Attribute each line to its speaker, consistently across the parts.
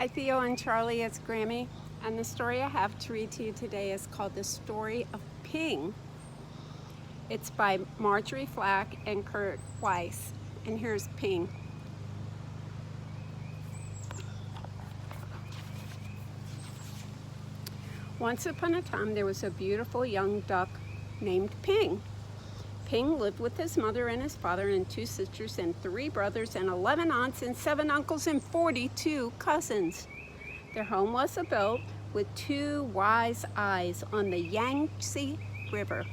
Speaker 1: Hi Theo and Charlie, it's Grammy, and the story I have to read to you today is called The Story of Ping. It's by Marjorie Flack and Wiese, and here's Ping. Once upon a time there was a beautiful young duck named Ping. Ping lived with his mother and his father and 2 sisters and 3 brothers and 11 aunts and 7 uncles and 42 cousins. Their home was a boat with 2 wise eyes on the Yangtze River.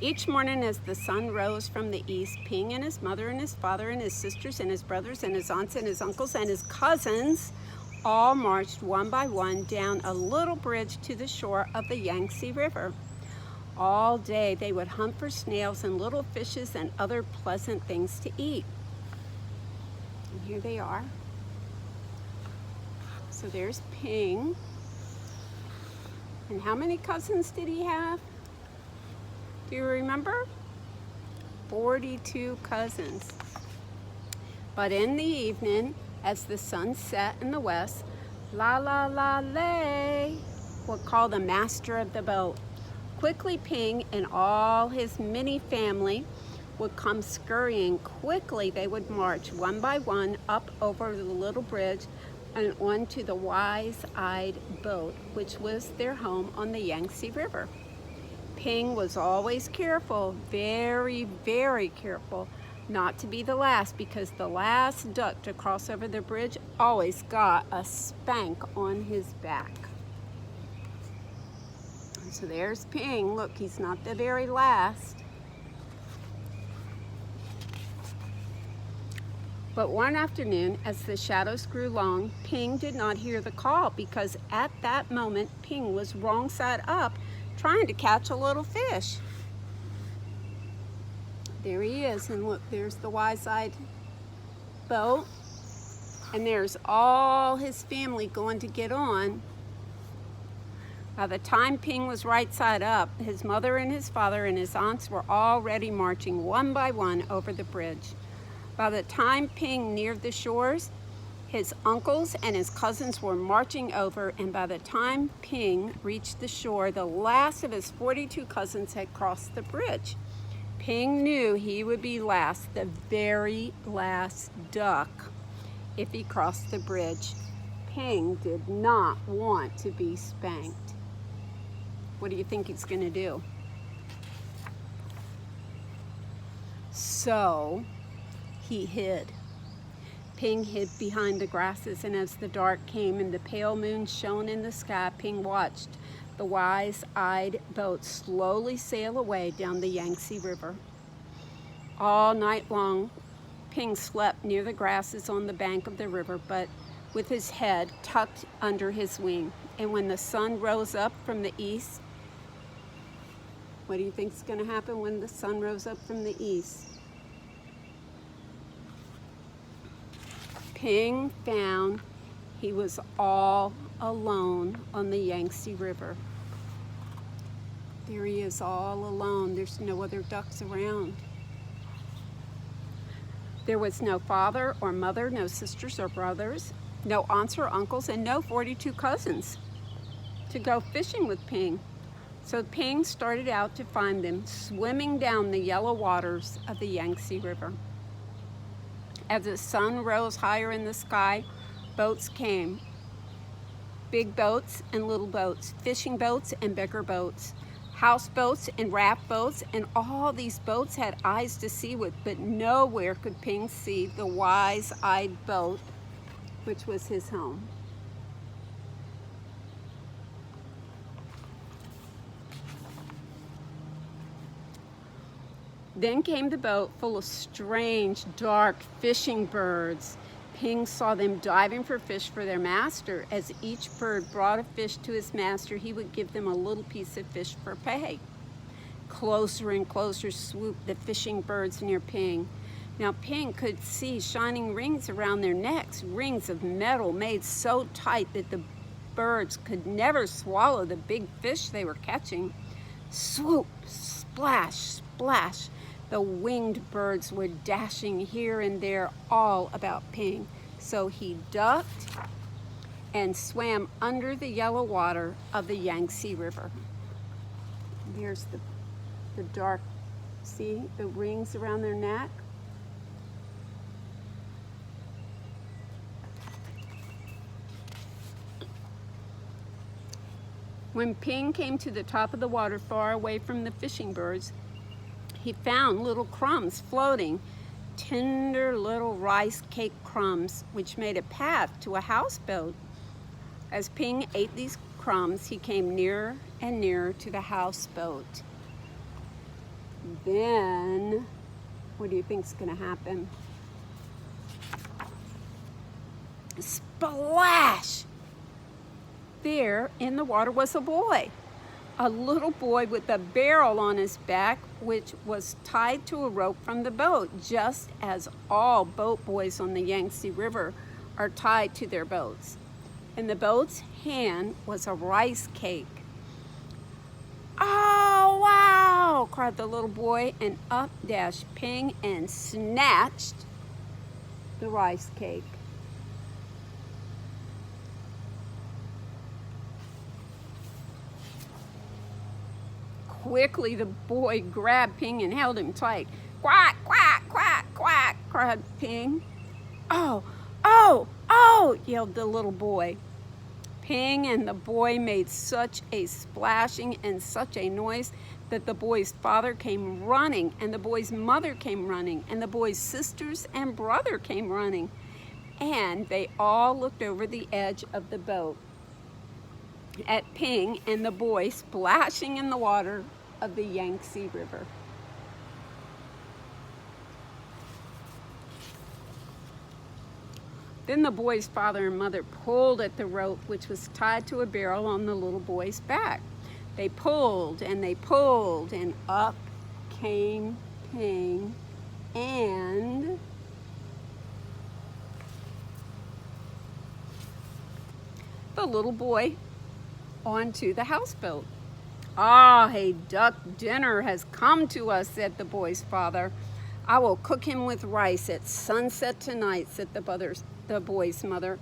Speaker 1: Each morning as the sun rose from the east, Ping and his mother and his father and his sisters and his brothers and his aunts and his uncles and his cousins all marched one by one down a little bridge to the shore of the Yangtze River. All day they would hunt for snails and little fishes and other pleasant things to eat. And here they are. So there's Ping. And how many cousins did he have? Do you remember? 42 cousins. But in the evening, as the sun set in the west, la la la lay would call the master of the boat. Quickly Ping and all his mini family would come scurrying. Quickly they would march one by one up over the little bridge and onto the wise-eyed boat, which was their home on the Yangtze River. Ping was always careful, very, very careful, not to be the last, because the last duck to cross over the bridge always got a spank on his back. So there's Ping. Look, he's not the very last. But one afternoon, as the shadows grew long, Ping did not hear the call, because at that moment, Ping was wrong side up, trying to catch a little fish. There he is, and look, there's the wise-eyed boat, and there's all his family going to get on. By the time Ping was right side up, his mother and his father and his aunts were already marching one by one over the bridge. By the time Ping neared the shores, his uncles and his cousins were marching over, and by the time Ping reached the shore, the last of his 42 cousins had crossed the bridge. Ping knew he would be last, the very last duck, if he crossed the bridge. Ping did not want to be spanked. What do you think he's going to do? So he hid. Ping hid behind the grasses, and as the dark came and the pale moon shone in the sky, Ping watched the wise-eyed boat slowly sail away down the Yangtze River. All night long, Ping slept near the grasses on the bank of the river, but with his head tucked under his wing. And when the sun rose up from the east, what do you think is going to happen when the sun rose up from the east? Ping found he was all alone on the Yangtze River. There he is, all alone. There's no other ducks around. There was no father or mother, no sisters or brothers, no aunts or uncles, and no 42 cousins to go fishing with Ping. So Ping started out to find them, swimming down the yellow waters of the Yangtze River. As the sun rose higher in the sky, boats came. Big boats and little boats, fishing boats and bigger boats, houseboats and raft boats, and all these boats had eyes to see with, but nowhere could Ping see the wise-eyed boat, which was his home. Then came the boat full of strange, dark fishing birds. Ping saw them diving for fish for their master. As each bird brought a fish to his master, he would give them a little piece of fish for pay. Closer and closer swooped the fishing birds near Ping. Now Ping could see shining rings around their necks, rings of metal made so tight that the birds could never swallow the big fish they were catching. Swoop, splash, splash. The winged birds were dashing here and there, all about Ping. So he ducked and swam under the yellow water of the Yangtze River. There's the dark, see the rings around their neck? When Ping came to the top of the water far away from the fishing birds, he found little crumbs floating, tender little rice cake crumbs, which made a path to a houseboat. As Ping ate these crumbs, he came nearer and nearer to the houseboat. Then, what do you think's gonna happen? Splash! There in the water was a boy. A little boy with a barrel on his back, which was tied to a rope from the boat, just as all boat boys on the Yangtze River are tied to their boats. In the boat's hand was a rice cake. "Oh, wow!" cried the little boy, and up dashed Ping and snatched the rice cake. Quickly, the boy grabbed Ping and held him tight. "Quack, quack, quack, quack," cried Ping. "Oh, oh, oh," yelled the little boy. Ping and the boy made such a splashing and such a noise that the boy's father came running, and the boy's mother came running, and the boy's sisters and brother came running. And they all looked over the edge of the boat at Ping and the boy splashing in the water of the Yangtze River. Then the boy's father and mother pulled at the rope, which was tied to a barrel on the little boy's back. They pulled, and up came Ping and the little boy onto the houseboat. "Ah, a duck dinner has come to us," said the boy's father. "I will cook him with rice at sunset tonight," said the boy's mother.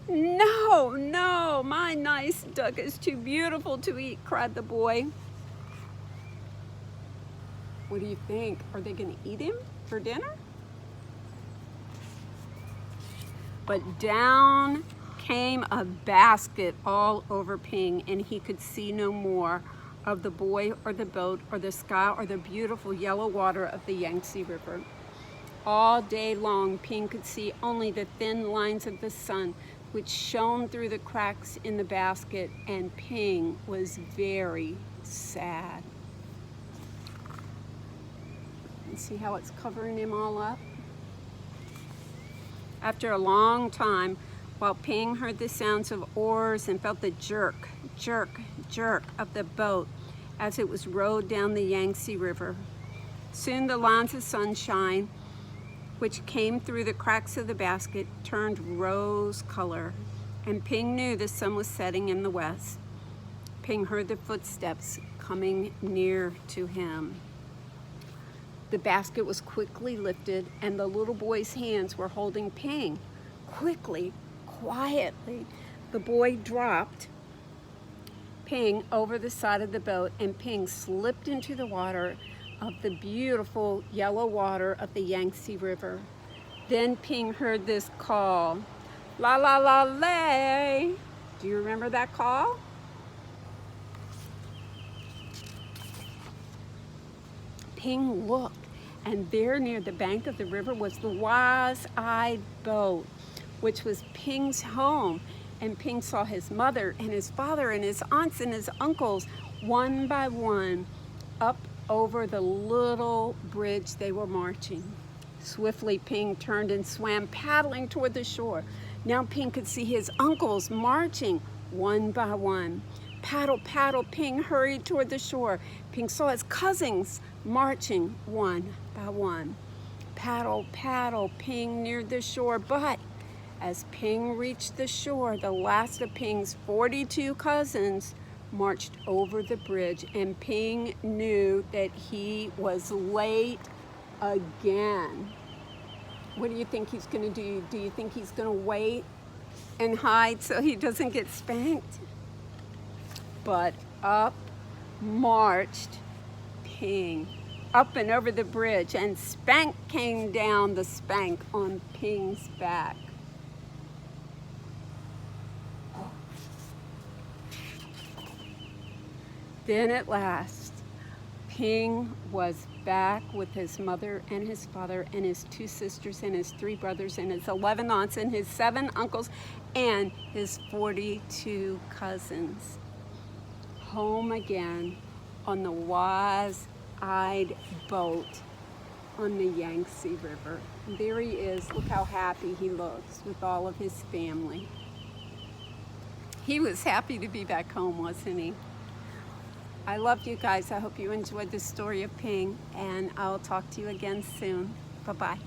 Speaker 1: "No, no, my nice duck is too beautiful to eat," cried the boy. What do you think? Are they going to eat him for dinner? But down came a basket all over Ping, and he could see no more of the boy or the boat or the sky or the beautiful yellow water of the Yangtze River. All day long, Ping could see only the thin lines of the sun, which shone through the cracks in the basket, and Ping was very sad. And see how it's covering him all up? After a long time, while Ping heard the sounds of oars and felt the jerk, jerk, jerk of the boat as it was rowed down the Yangtze River, soon the lines of sunshine, which came through the cracks of the basket, turned rose color, and Ping knew the sun was setting in the west. Ping heard the footsteps coming near to him. The basket was quickly lifted, and the little boy's hands were holding Ping. Quickly, quietly, the boy dropped Ping over the side of the boat, and Ping slipped into the water of the beautiful yellow water of the Yangtze River. Then Ping heard this call, "La la la lay." Do you remember that call? Ping looked, and there near the bank of the river was the wise-eyed boat, which was Ping's home. And Ping saw his mother and his father and his aunts and his uncles one by one up over the little bridge they were marching. Swiftly, Ping turned and swam, paddling toward the shore. Now Ping could see his uncles marching one by one. Paddle, paddle, Ping hurried toward the shore. Ping saw his cousins marching one by one. Paddle, paddle, Ping neared the shore, but as Ping reached the shore, the last of Ping's 42 cousins marched over the bridge, and Ping knew that he was late again. What do you think he's going to do? Do you think he's going to wait and hide so he doesn't get spanked? But up marched Ping, up and over the bridge, and Spank came down the spank on Ping's back. Then at last, Ping was back with his mother and his father and his 2 sisters and his 3 brothers and his 11 aunts and his 7 uncles and his 42 cousins. Home again on the wise-eyed boat on the Yangtze River. And there he is. Look how happy he looks with all of his family. He was happy to be back home, wasn't he? I love you guys. I hope you enjoyed the story of Ping, and I'll talk to you again soon. Bye-bye.